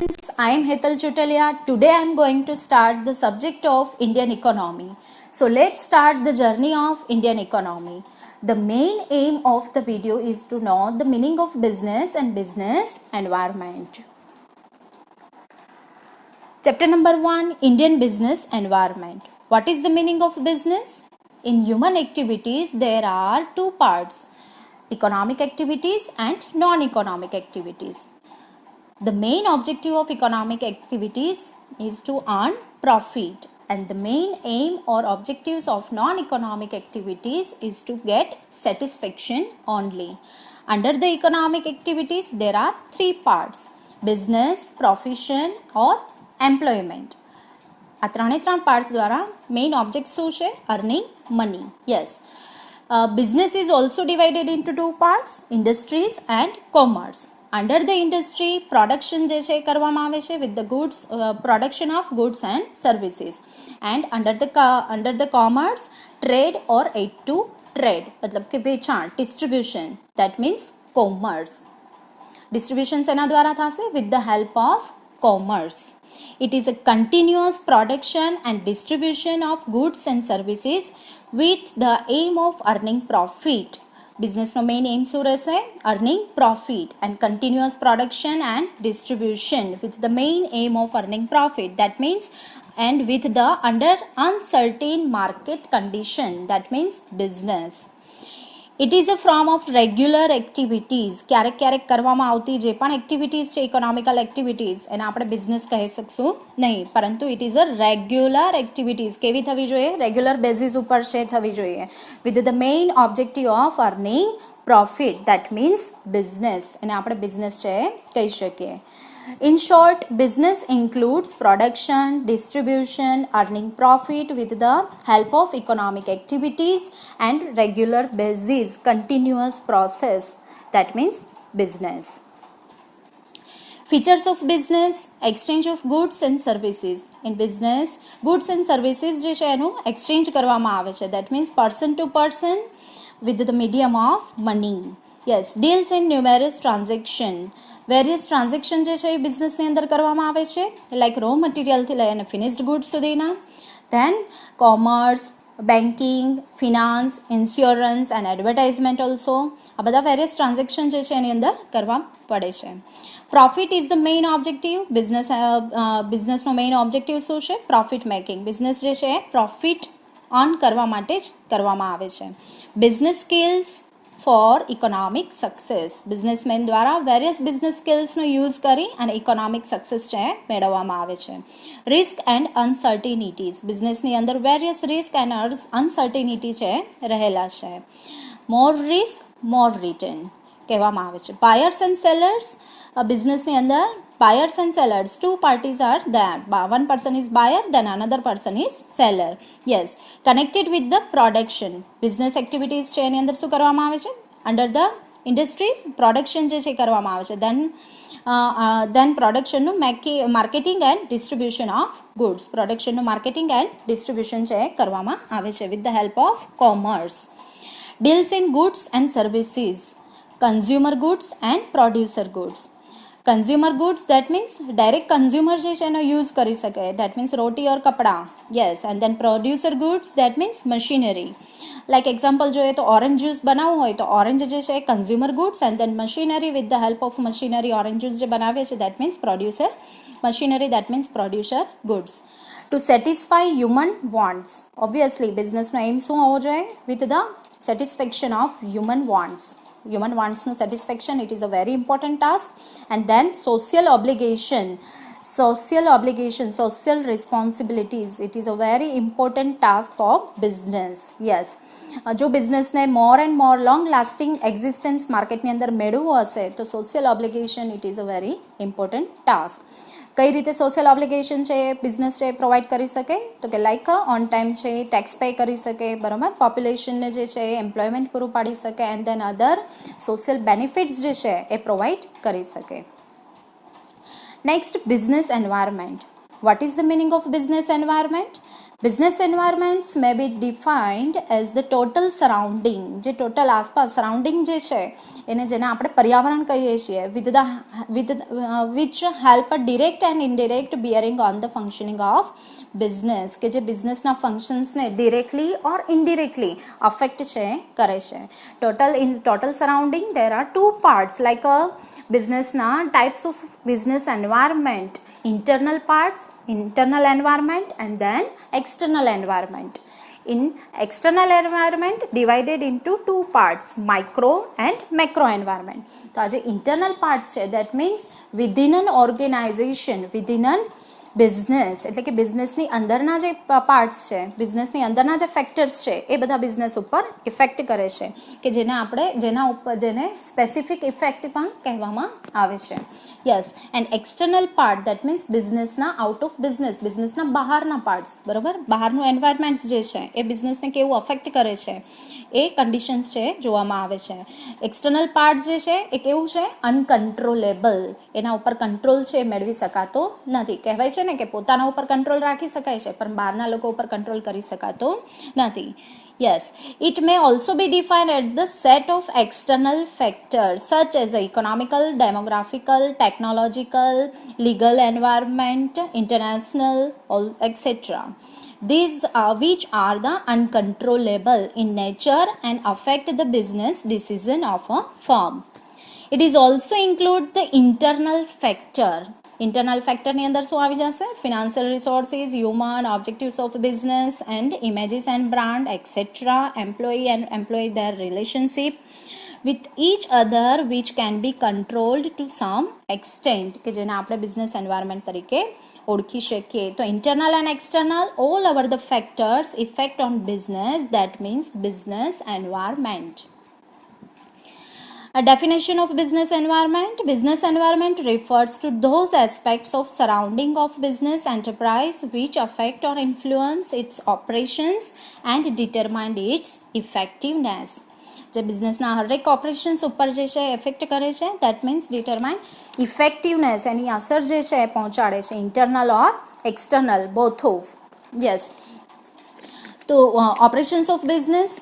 students, I am Hetal Chutalia. Today I am going to start the subject of Indian economy. So let's start the journey of Indian economy. The main aim of the video is to know the meaning of business and business environment. Chapter number 1, Indian business environment. What is the meaning of business? In human activities, there are two parts, economic activities and non-economic activities. The main objective of economic activities is to earn profit, and the main aim or objectives of non-economic activities is to get satisfaction only. Under the economic activities, there are three parts, business, profession or employment. આ ત્રણે ત્રણ parts દ્વારા main object શું છે? Earning money. Yes. Business is also divided into two parts, industries and commerce. Under the industry, production જે છે કરવામાં આવે છે with the goods, production of goods and services. And under the commerce, trade or aid to trade, मतलब કે વેચાણ, distribution, that means commerce. Distribution શેના દ્વારા થશે? With the help of commerce. It is a continuous production and distribution of goods and services with the aim of earning profit. Business no main aim શું રહેશે? Earning profit, and continuous production and distribution with the main aim of earning profit. That means, and with the under uncertain market condition, that means business. It is a form of regular activities. ક્યારેક ક્યારેક કરવામાં આવતી જે પણ activities છે economical activities એને આપણે business કહી શકશું નહીં, પરંતુ it is a regular activities. કેવી થવી જોઈએ? રેગ્યુલર બેઝિસ ઉપર છે થવી જોઈએ, with the main objective of earning profit. That means business. એને આપણે બિઝનેસ છે કહી શકીએ. In short, business includes production, distribution, earning profit with the help of economic activities and regular basis, continuous process. That means business. Features of business: exchange of goods and services. In business, goods and services જે છે એનું exchange કરવામાં આવે છે. That means person to person with the medium of money. Yes, deals in numerous transaction. Various transaction જે છે એ બિઝનેસની અંદર કરવામાં આવે છે, લાઈક રો મટીરિયલથી લઈને ફિનિશ્ડ ગુડ્સ સુધીના. Then commerce, banking, finance, insurance and advertisement also. આ બધા વેરિયસ ટ્રાન્ઝેક્શન જે છે એની અંદર કરવા પડે છે. Profit is the main objective. બિઝનેસનો મેઇન ઓબ્જેક્ટિવ શું છે? Profit making. બિઝનેસ જે છે એ પ્રોફિટ અર્ન કરવા માટે જ કરવામાં આવે છે. Business skills four economic success. Businessman દ્વારા વેરિયસ બિઝનેસ સ્કિલ્સનો યુઝ કરી અને ઇકોનોમિક સક્સેસ છે મેળવવામાં આવે છે. Risk and અનસર્ટિનિટીઝ. બિઝનેસની અંદર વેરિયસ રિસ્ક એન્ડ અનસર્ટિનિટી છે રહેલા છે. મોર રિસ્ક મોર રિટર્ન કહેવામાં આવે છે. Buyers and sellers. બિઝનેસની અંદર buyers and sellers, two parties are there. One person is buyer, then another person is seller. Yes, connected with the production. Business activities છે એની અંદર શું કરવામાં આવે છે? Under the industries, production જે છે કરવામાં આવે છે. Then productionનું marketing and distribution of goods. productionનું marketing and distribution છે કરવામાં આવે છે with the help of commerce. Deals in goods and services. Consumer goods and producer goods. Consumer goods, that means direct consumer જે છે એનો યુઝ કરી શકે, that means roti or kapda. Yes, and then producer goods, that means machinery. Like example જોઈએ તો orange juice બનાવવું હોય તો ઓરેન્જ જે છે એ consumer goods, and then machinery with the help of machinery orange juice જે બનાવીએ છીએ that means producer machinery, that means producer goods. To satisfy human wants. Obviously બિઝનેસનો એમ શું હોવો જોઈએ? With the satisfaction of human wants. Human wants no satisfaction, it is a very important task. And then social obligation, social responsibilities, it is a very important task for business. Yes, જો બિઝનેસને more and more long lasting existence માર્કેટની અંદર મેળવવું હશે તો social obligation it is a very important task. કઈ રીતે social obligation છે બિઝનેસ છે પ્રોવાઈડ કરી શકે? તો કે લાઈક ઓન ટાઈમ છે ટેક્સ પે કરી શકે, બરાબર, પોપ્યુલેશનને જે છે એ એમ્પ્લોયમેન્ટ પૂરું પાડી શકે, and then other social benefits જે છે એ પ્રોવાઈડ કરી શકે. Next, business environment. What is the meaning of business environment? Business environments may be defined as the total surrounding, જે ટોટલ આસપાસ સરાઉન્ડિંગ જે છે એને જેને આપણે પર્યાવરણ કહીએ છીએ, with which help a direct and indirect bearing on the functioning of business, કે જે બિઝનેસના ફંક્શન્સને ડિરેક્ટલી ઓર ઇનડિરેક્ટલી અફેક્ટ છે કરે છે. Total surrounding there are two parts like a બિઝનેસના types of business environment, internal parts, internal environment, and then external environment. In external environment divided into two parts, micro and macro environment. તો આ જે internal parts છે that means within an organization, within an business, એટલે કે બિઝનેસની અંદરના જે parts છે, બિઝનેસની અંદરના જે ફેક્ટર્સ છે એ બધા બિઝનેસ ઉપર ઇફેક્ટ કરે છે, કે જેને સ્પેસિફિક ઇફેક્ટ પણ કહેવામાં આવે છે. Yes, and external part that means બિઝનેસના આઉટ ઓફ બિઝનેસના બહારના પાર્ટ્સ, બરાબર, બહારનું એન્વાયરમેન્ટ જે છે એ બિઝનેસને કેવું અફેક્ટ કરે છે એ કન્ડિશન્સ છે જોવામાં આવે છે. એક્સટર્નલ પાર્ટ જે છે એ કેવું છે, અનકન્ટ્રોલેબલ, એના ઉપર કંટ્રોલ છે એ મેળવી શકાતો નથી. કહેવાય છે ને કે પોતાના ઉપર કંટ્રોલ રાખી શકાય છે પણ બહારના લોકો ઉપર કંટ્રોલ કરી શકાતો નથી. Yes, it may also be defined as the set of external factors such as the economical, demographical, technological, legal environment, international, etc. These are which are the uncontrollable in nature and affect the business decision of a firm. It is also include the internal factor. Internal ફેક્ટરની અંદર શું આવી જશે, financial resources, human, objectives of business and images and brand etcetera, employee and employee their relationship with each other which can be controlled to some extent, કે જેને આપણે business environment તરીકે ઓળખી શકીએ. તો internal and external all over the factors effect on business, that means business environment. A definition of business environment. Business environment refers to those aspects of surrounding of business enterprise which affect or influence its operations and determine its effectiveness. જે બિઝનેસના હરેક operations ઉપર જે છે effect કરે છે, that means determine effectiveness, એની અસર જે છે એ પહોંચાડે છે, internal or external both of. Yes, તો operations of business,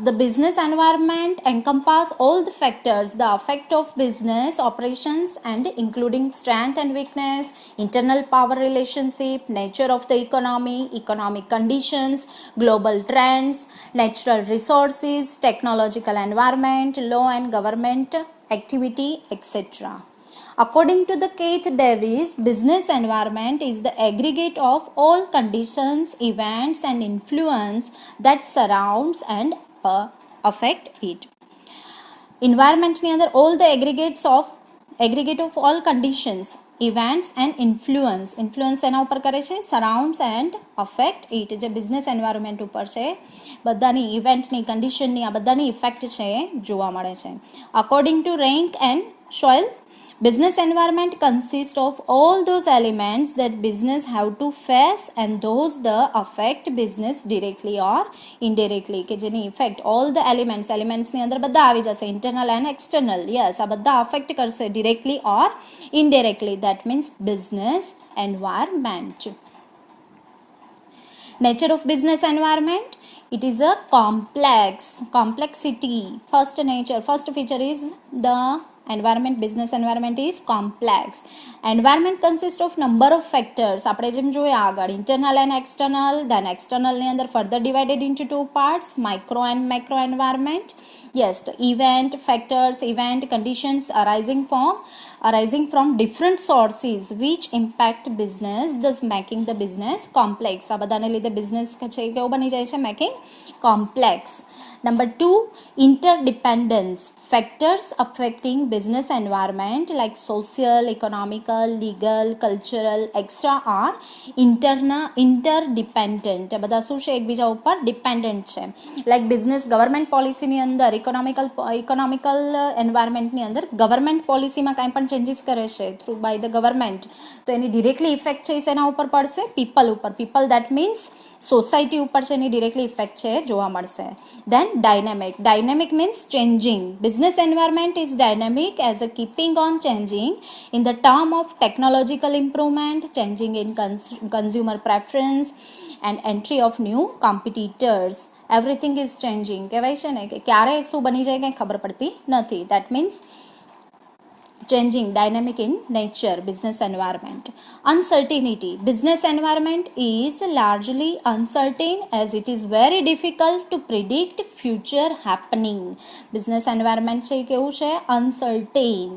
the business environment encompass all the factors the affect of business operations and including strength and weakness, internal power relationship, nature of the economy, economic conditions, global trends, natural resources, technological environment, law and government activity, etc. According to the Keith Davis, business environment is the aggregate of all conditions, events and influence that surrounds and affect it. Environment ની અંદર all the aggregate of all conditions, events and influence એના ઉપર કરે છે, surrounds and affect it, જે business environment ઉપર છે, બધાની ઇવેન્ટની, કન્ડિશનની, આ બધાની ઇફેક્ટ છે જોવા મળે છે. According to Rank and Schoell, business environment consists of all those elements that business have to face and those that affect business directly or indirectly, કે જેની ઇફેક્ટ all the elements ની અંદર બધા આવી જશે, internal and external. યસ, આ બધા affect કરશે directly or indirectly, that means business environment. Nature of business environment. It is a complexity. First feature is the environment. Business environment is complex. Environment consists of number of factors. આપણે જેમ જોઈએ આગળ, internal and external, then external ની અંદર further divided into two parts, micro and macro environment. Yes, the event conditions arising from different sources which impact business, thus making the business complex. આ બધાને લીધે business છે કેવો બની જાય છે, making complex. Number 2, interdependence. Factors affecting business environment like social, economical, legal, cultural, etc. are interdependent. આ બધા શું છે, એકબીજા ઉપર ડિપેન્ડન્ટ છે. લાઈક બિઝનેસ ગવર્મેન્ટ પોલિસીની અંદર, ઇકોનોમિકલ એન્વાયરમેન્ટની અંદર ગવર્મેન્ટ પોલિસીમાં કાંઈ પણ ચેન્જીસ કરે છે થ્રુ બાય ધ ગવર્મેન્ટ, તો એની ડિરેક્ટલી ઇફેક્ટ છે એના ઉપર પડશે, પીપલ ઉપર. પીપલ દેટ મીન્સ સોસાયટી ઉપર છે એની ડિરેક્ટલી ઇફેક્ટ છે જોવા મળશે. Then dynamic means changing. Business environment is dynamic as a keeping on changing in the term of technological improvement, changing in consumer preference and entry of new competitors. Everything is changing. કહેવાય છે ને કે ક્યારે શું બની જાય કંઈ ખબર પડતી નથી. That means changing, dynamic in nature, business environment. Uncertainty. Business environment is largely uncertain as it is very difficult to predict future happening. Business environment છે કેવું છે? Uncertain.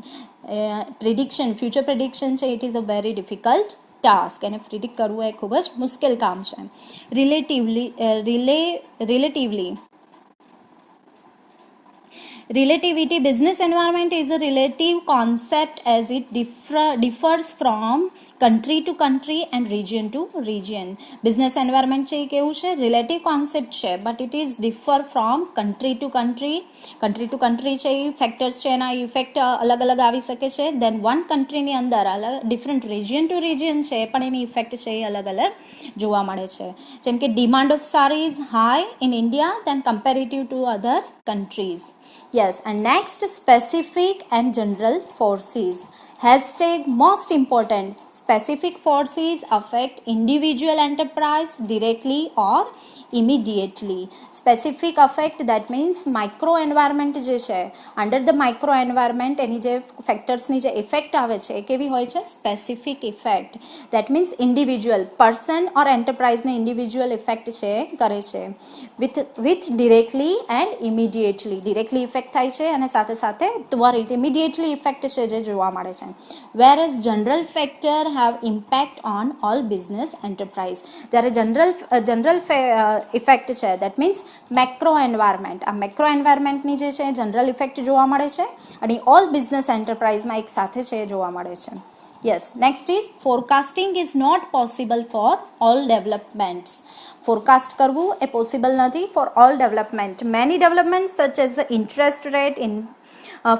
Prediction, future prediction છે, it is a very difficult task. એને predict કરવું એ ખૂબ જ મુશ્કેલ કામ છે. Relativity. Business environment is a relative concept as it differs from country to country and region to region. Business environment છે એ કેવું છે? રિલેટિવ કોન્સેપ્ટ છે, but it is differ from country to country છે એ ફેક્ટર્સ છે એના effect અલગ અલગ આવી શકે છે. દેન વન કન્ટ્રીની અંદર ડિફરન્ટ રિજિયન ટુ રિજિયન છે પણ એની ઇફેક્ટ છે એ અલગ અલગ જોવા મળે છે. જેમ કે demand of sari is high in India then comparative to other countries. Yes, and next, specific and general forces. Hashtag most important. Specific forces affect individual enterprise directly or immediately. Specific affect, that means micro environment જે છે, under the micro environment એની જે ફેક્ટર્સની જે effect આવે છે એ કેવી હોય છે? Specific effect. That means individual person or એન્ટરપ્રાઇઝને ઇન્ડિવિજ્યુઅલ ઇફેક્ટ છે કરે છે with directly and immediately. Directly effect થાય છે અને સાથે સાથે ત્વરિત ઇમિડિયેટલી ઇફેક્ટ છે જે જોવા મળે છે. whereas general factor have impact on all business enterprise. જ્યારે જનરલ ઇફેક્ટ છે દેટ મીન્સ મેક્રો એન્વાયરમેન્ટ. આ મેક્રો એન્વાયરમેન્ટની જે છે જનરલ ઇફેક્ટ જોવા મળે છે અને ઓલ બિઝનેસ એન્ટરપ્રાઇઝમાં એક સાથે છે જોવા મળે છે. Yes, next is forecasting is not possible for all developments. Forecast કરવું એ પોસિબલ નથી for all development. Many development such as the interest rate in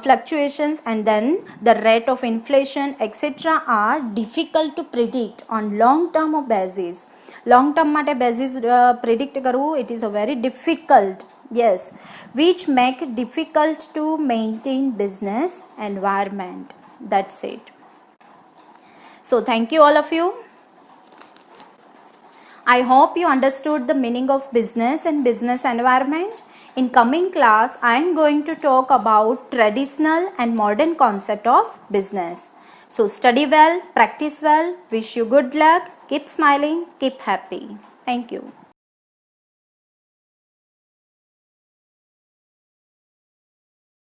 fluctuations and then the rate of inflation etc. are difficult to predict on long term basis. Long term માટે basis predict કરવું it is a very difficult. Yes, which make difficult to maintain business environment. That's it. So thank you all of you. I hope you understood the meaning of business and business environment. In coming class, I am going to talk about traditional and modern concept of business. So study well, practice well, wish you good luck, keep smiling, keep happy. Thank you.